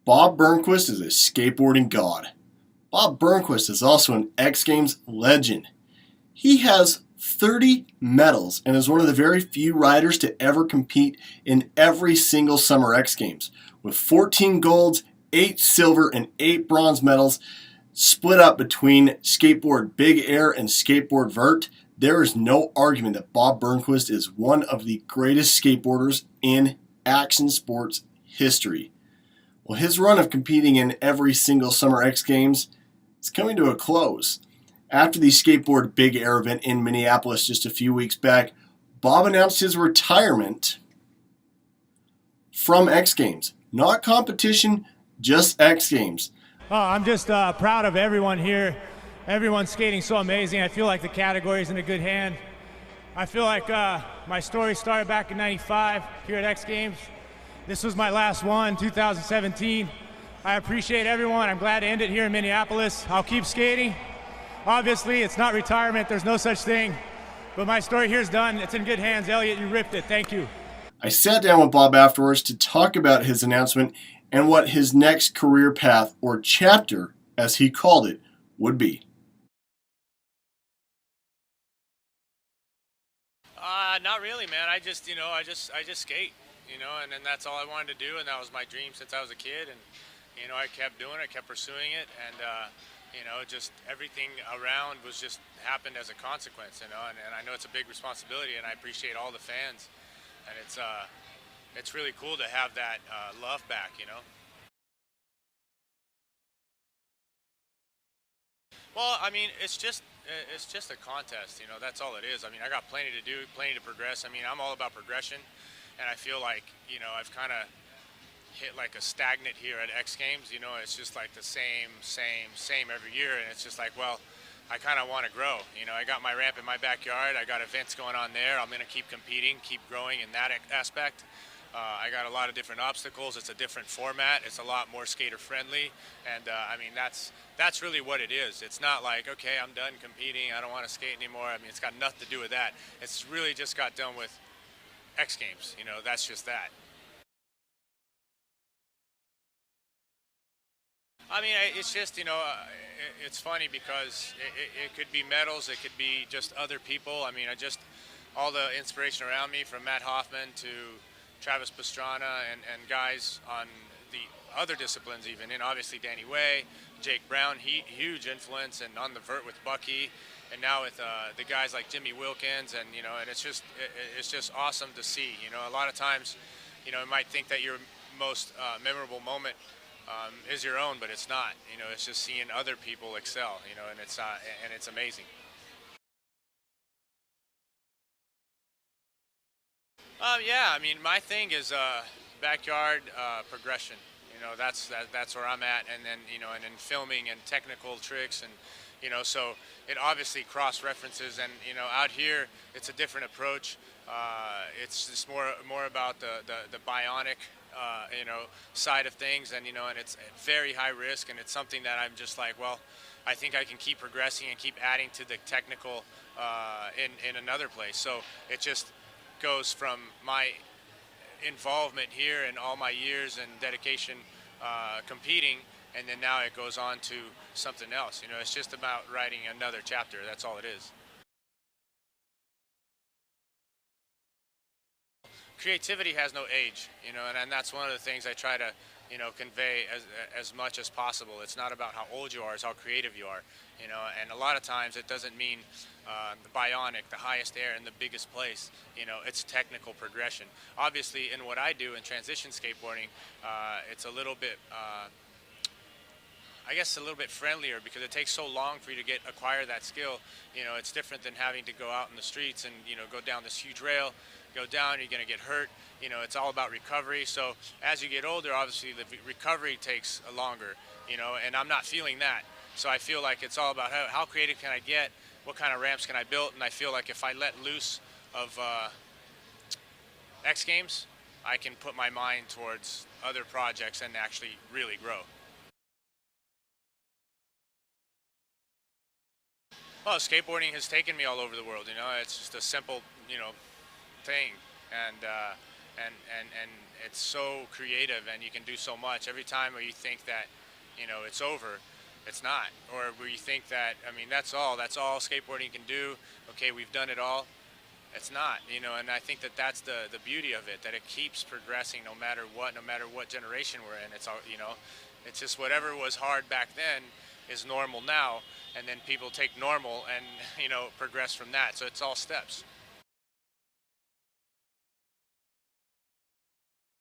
Bob Burnquist is a skateboarding god. Bob Burnquist is also an X Games legend. He has 30 medals and is one of the very few riders to ever compete in every single Summer X Games, with 14 golds, 8 silver, and 8 bronze medals split up between skateboard big air and skateboard vert. There is no argument that Bob Burnquist is one of the greatest skateboarders in action sports history. Well, his run of competing in every single Summer X Games is coming to a close. After the skateboard big air event in Minneapolis just a few weeks back, Bob announced his retirement from X Games. Not competition, just X Games. Oh, I'm just proud of everyone here. Everyone's skating so amazing. I feel like the category is in a good hand. I feel like my story started back in '95 here at X Games. This was my last one, 2017. I appreciate everyone. I'm glad to end it here in Minneapolis. I'll keep skating. Obviously, it's not retirement. There's no such thing. But my story here is done. It's in good hands. Elliot, you ripped it. Thank you. I sat down with Bob afterwards to talk about his announcement and what his next career path, or chapter, as he called it, would be. Not really, man. I just skate, and then that's all I wanted to do, and that was my dream since I was a kid, and, I kept doing it, kept pursuing it, and, just everything around was just happened as a consequence, and I know it's a big responsibility, and I appreciate all the fans, and it's really cool to have that love back, Well, I mean, it's just a contest, that's all it is. I mean, I got plenty to do, plenty to progress. I mean, I'm all about progression, and I feel like, I've kind of hit like a stagnant here at X Games. It's just like the same every year, and it's just like, well, I kind of want to grow. I got my ramp in my backyard. I got events going on there. I'm going to keep competing, keep growing in that aspect. I got a lot of different obstacles. It's a different format. It's a lot more skater friendly, and I mean that's really what it is. It's not like, okay, I'm done competing, I don't want to skate anymore. I mean, it's got nothing to do with that. It's really just got done with X Games. That's just that. I mean, it's just, it's funny because it could be medals, it could be just other people. I mean, all the inspiration around me, from Matt Hoffman to Travis Pastrana and guys on the other disciplines even, and obviously Danny Way, Jake Brown, huge influence, and on the vert with Bucky, and now with the guys like Jimmy Wilkins, and and it's just awesome to see. A lot of times, you might think that your most memorable moment is your own, but it's not. It's just seeing other people excel. And it's amazing. Yeah, I mean, my thing is backyard progression. That's where I'm at, and then and then filming and technical tricks, and so it obviously cross references, and out here it's a different approach. It's just more about the bionic side of things, and and it's very high risk, and it's something that I'm just like, well, I think I can keep progressing and keep adding to the technical in another place. So it just goes from my involvement here and all my years and dedication competing, and then now it goes on to something else. It's just about writing another chapter. That's all it is. Creativity has no age, and that's one of the things I try to convey as much as possible. It's not about how old you are, it's how creative you are, and a lot of times it doesn't mean the bionic, the highest air in the biggest place. It's technical progression. Obviously, in what I do in transition skateboarding, it's a little bit I guess a little bit friendlier, because it takes so long for you to acquire that skill. It's different than having to go out in the streets and go down this huge rail, go down, you're going to get hurt. It's all about recovery. So as you get older, obviously the recovery takes longer, and I'm not feeling that. So I feel like it's all about how creative can I get, what kind of ramps can I build, and I feel like if I let loose of X Games, I can put my mind towards other projects and actually really grow. Well, skateboarding has taken me all over the world. It's just a simple, thing, and it's so creative and you can do so much. Every time where you think that, it's over, it's not. Or where you think that, I mean, that's all skateboarding can do. Okay, we've done it all. It's not, and I think that that's the beauty of it, that it keeps progressing no matter what generation we're in. It's all, it's just whatever was hard back then is normal now, and then people take normal and, progress from that. So it's all steps.